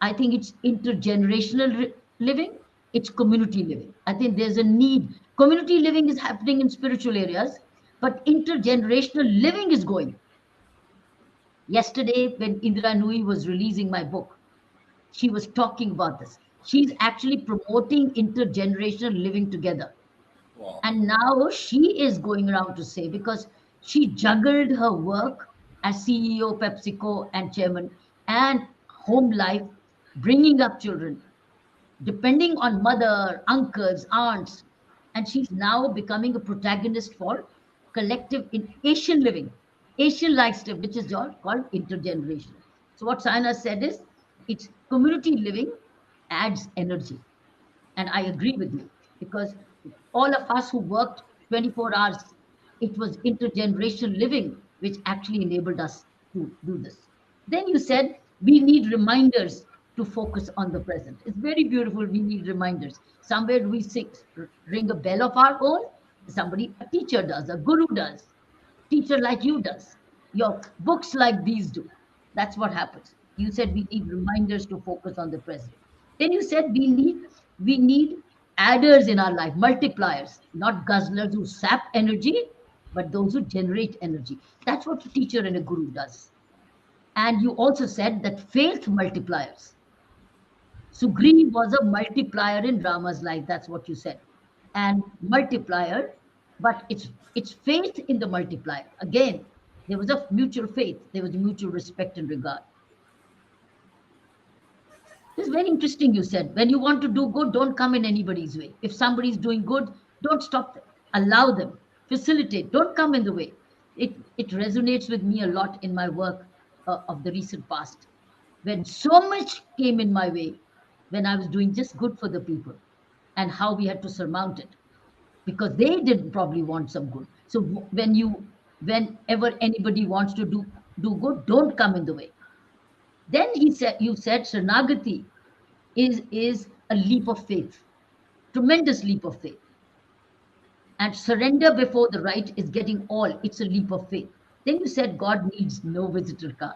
I think it's intergenerational living, it's community living. I think there's a need. Community living is happening in spiritual areas, but intergenerational living is going. Yesterday, when Indra Nui was releasing my book, she was talking about this. She's actually promoting intergenerational living together. Wow. And now she is going around to say, because she juggled her work as CEO, PepsiCo, and chairman, and home life, bringing up children, depending on mother, uncles, aunts. And she's now becoming a protagonist for collective in Asian living, Asian lifestyle, which is called intergenerational. So what Saina said is, it's community living adds energy. And I agree with you, because all of us who worked 24 hours, it was intergenerational living which actually enabled us to do this. Then you said we need reminders to focus on the present. It's very beautiful. We need reminders. Somewhere we ring a bell of our own. Somebody, a teacher does, a guru does, teacher like you does, your books like these do. That's what happens. You said we need reminders to focus on the present. Then you said we need adders in our life, multipliers, not guzzlers who sap energy, but those who generate energy. That's what a teacher and a guru does. And you also said that faith multipliers. Sugriva was a multiplier in Rama's life. That's what you said. And multiplier, but it's faith in the multiplier. Again, there was a mutual faith. There was a mutual respect and regard. It's very interesting. You said when you want to do good, don't come in anybody's way. If somebody's doing good, don't stop them. Allow them. Facilitate. Don't come in the way. It resonates with me a lot in my work of the recent past. When so much came in my way, when I was doing just good for the people, and how we had to surmount it, because they didn't probably want some good. So whenever anybody wants to do good, don't come in the way. Then you said Sharnagati is a leap of faith, tremendous leap of faith. And surrender before the right is getting all. It's a leap of faith. Then you said God needs no visitor card.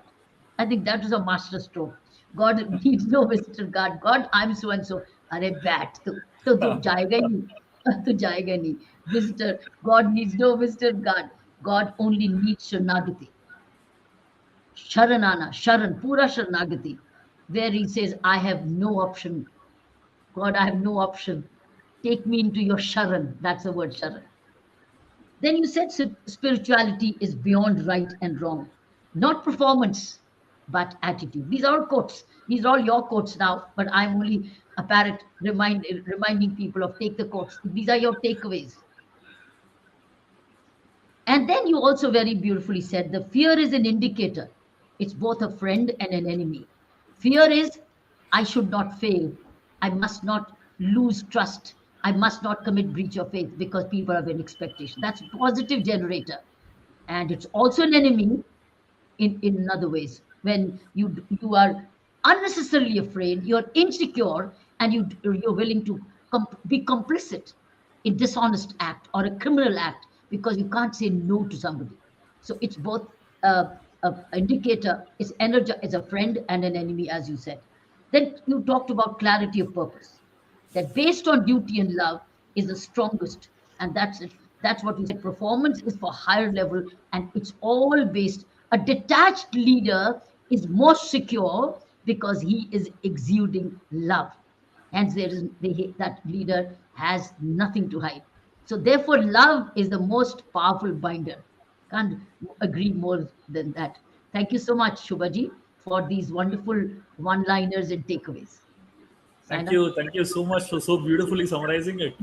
I think that was a master stroke. God needs no visitor card. God, I'm so and so. Arey bat to jayega hi nahi. To jayega nahi. Visitor. God needs no visitor card. God only needs Sharnagati. Sharanana, Sharan, Pura Sharanagati, where he says, I have no option. God, I have no option. Take me into your Sharan. That's the word Sharan. Then you said spirituality is beyond right and wrong, not performance, but attitude. These are all quotes. These are all your quotes now, but I'm only a parrot reminding people of take the quotes. These are your takeaways. And then you also very beautifully said the fear is an indicator. It's both a friend and an enemy. Fear is, I should not fail. I must not lose trust. I must not commit breach of faith because people have an expectation. That's a positive generator. And it's also an enemy in other ways. When you are unnecessarily afraid, you're insecure, and you're willing to be complicit in dishonest act or a criminal act because you can't say no to somebody. So it's both a indicator, it's energy, is a friend and an enemy, as you said. Then you talked about clarity of purpose, that based on duty and love is the strongest, and that's it. That's what you said. Performance is for higher level, and it's all based. A detached leader is most secure because he is exuding love. Hence, that leader has nothing to hide. So, therefore, love is the most powerful binder. Can't agree more than that. Thank you so much, Shubhaji, for these wonderful one-liners and takeaways. Thank Saina? you. Thank you so much for so beautifully summarizing it.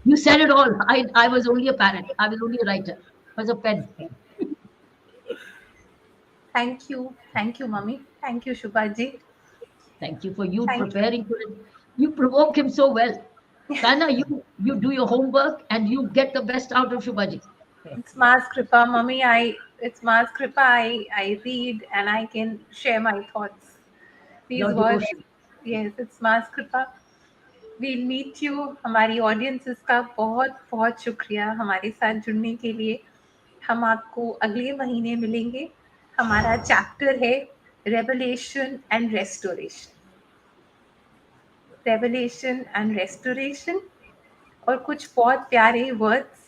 You said it all. I was only a parrot. I was only a writer. I was a pen. Thank you. Thank you, Mummy. Thank you, Shubhaji. Thank you for you Thank you. preparing for it. You provoke him so well. Sana, you do your homework and you get the best out of Shubhaji. It's Ma's Kripa, Mummy. It's Ma's Kripa. I read and I can share my thoughts. These Your words, devotion. yes, it's Ma's Kripa. We'll meet you. हमारी audiences का बहुत बहुत शुक्रिया हमारे साथ जुड़ने के लिए. हम आपको अगले महीने मिलेंगे. हमारा चैप्टर है revelation and restoration. Revelation and restoration और कुछ बहुत प्यारे वर्ड्स.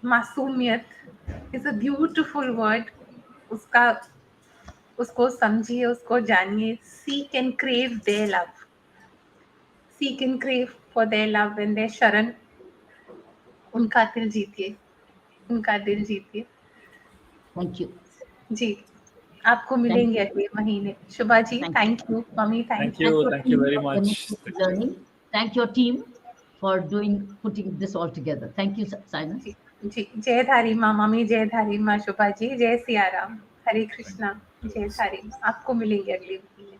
मासूमियत इज अ ब्यूटिफुल वर्ड. उसको समझिए, उसको जानिए. Seek and crave their love. Seek and crave for their love and their sharan. उनका दिल जीतिए, उनका दिल जीतिए. Thank you. जी, आपको Thank मिलेंगे you. अगले महीने. शुभा जी, Thank you. Thank you. Mummy, Thank thank you. you. Thank your Thank you team very for much. Demonstrative Learning. Thank your team for putting this all together. Thank you, Saina. जी, जी. जय धारी माँ. Mummy, जय धारी माँ. शुभा जी, जय सिया राम. हरे कृष्णा. जय धारी माँ. आपको मिलेंगे अगले महीने.